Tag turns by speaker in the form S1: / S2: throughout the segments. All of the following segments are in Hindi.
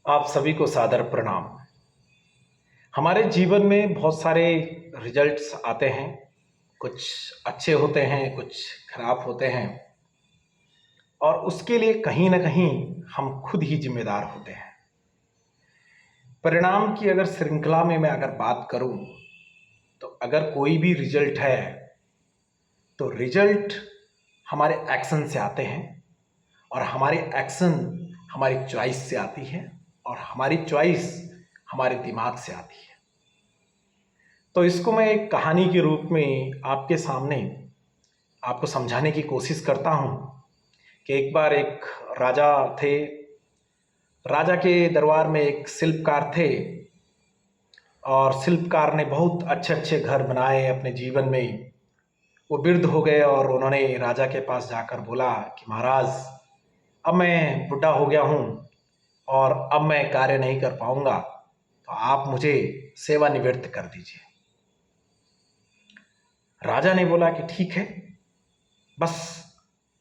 S1: आप सभी को सादर प्रणाम। हमारे जीवन में बहुत सारे रिजल्ट्स आते हैं, कुछ अच्छे होते हैं, कुछ खराब होते हैं और उसके लिए कहीं ना कहीं हम खुद ही जिम्मेदार होते हैं। परिणाम की अगर श्रृंखला में मैं अगर बात करूं तो अगर कोई भी रिजल्ट है तो रिजल्ट हमारे एक्शन से आते हैं और हमारे एक्शन हमारी चॉइस से आती है और हमारी चॉइस हमारे दिमाग से आती है। तो इसको मैं एक कहानी के रूप में आपके सामने आपको समझाने की कोशिश करता हूँ कि एक बार एक राजा थे। राजा के दरबार में एक शिल्पकार थे और शिल्पकार ने बहुत अच्छे अच्छे घर बनाए अपने जीवन में। वो वृद्ध हो गए और उन्होंने राजा के पास जाकर बोला कि महाराज, अब मैं बुढ़ा हो गया हूँ और अब मैं कार्य नहीं कर पाऊंगा, तो आप मुझे सेवानिवृत्त कर दीजिए। राजा ने बोला कि ठीक है, बस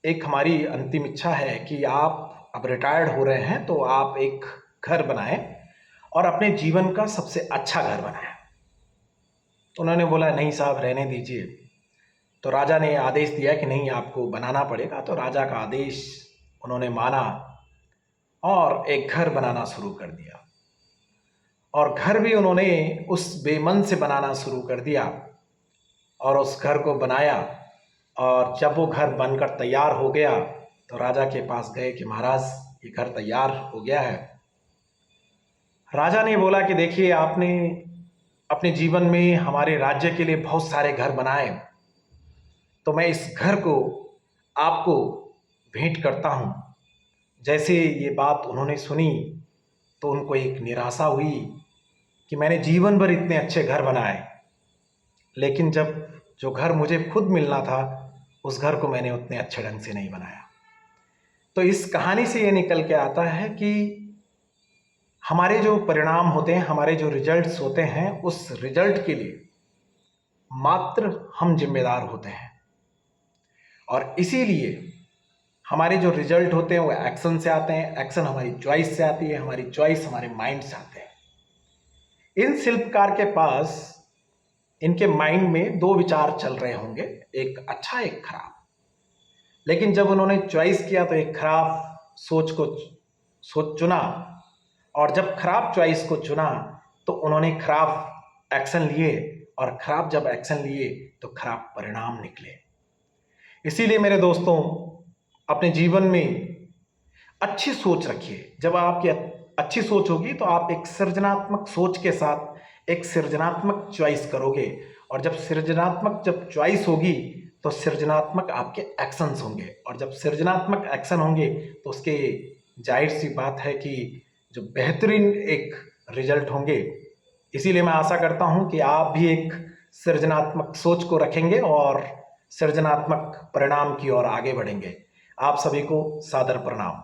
S1: एक हमारी अंतिम इच्छा है कि आप अब रिटायर्ड हो रहे हैं तो आप एक घर बनाएं और अपने जीवन का सबसे अच्छा घर बनाएं। तो उन्होंने बोला नहीं साहब, रहने दीजिए। तो राजा ने आदेश दिया कि नहीं, आपको बनाना पड़ेगा। तो राजा का आदेश उन्होंने माना और एक घर बनाना शुरू कर दिया और घर भी उन्होंने उस बेमन से बनाना शुरू कर दिया और उस घर को बनाया। और जब वो घर बनकर तैयार हो गया तो राजा के पास गए कि महाराज, ये घर तैयार हो गया है। राजा ने बोला कि देखिए, आपने अपने जीवन में हमारे राज्य के लिए बहुत सारे घर बनाए, तो मैं इस घर को आपको भेंट करता हूँ। जैसे ये बात उन्होंने सुनी तो उनको एक निराशा हुई कि मैंने जीवन भर इतने अच्छे घर बनाए, लेकिन जब जो घर मुझे खुद मिलना था उस घर को मैंने उतने अच्छे ढंग से नहीं बनाया। तो इस कहानी से ये निकल के आता है कि हमारे जो परिणाम होते हैं, हमारे जो रिजल्ट्स होते हैं, उस रिजल्ट के लिए मात्र हम जिम्मेदार होते हैं। और इसीलिए हमारे जो रिजल्ट होते हैं वो एक्शन से आते हैं, एक्शन हमारी चॉइस से आती है, हमारी चॉइस हमारे माइंड से आते हैं। इन शिल्पकार के पास इनके माइंड में दो विचार चल रहे होंगे, एक अच्छा एक खराब। लेकिन जब उन्होंने चॉइस किया तो एक खराब सोच चुना और जब खराब चॉइस को चुना तो उन्होंने खराब एक्शन लिए और खराब जब एक्शन लिए तो खराब परिणाम निकले। इसीलिए मेरे दोस्तों, अपने जीवन में अच्छी सोच रखिए। जब आपकी अच्छी सोच होगी तो आप एक सृजनात्मक सोच के साथ एक सृजनात्मक चॉइस करोगे और जब चॉइस होगी तो सृजनात्मक आपके एक्शंस होंगे और जब सृजनात्मक एक्शन होंगे तो उसके जाहिर सी बात है कि जो बेहतरीन एक रिजल्ट होंगे। इसीलिए मैं आशा करता हूं कि आप भी एक सृजनात्मक सोच को रखेंगे और सृजनात्मक परिणाम की ओर आगे बढ़ेंगे। आप सभी को सादर प्रणाम।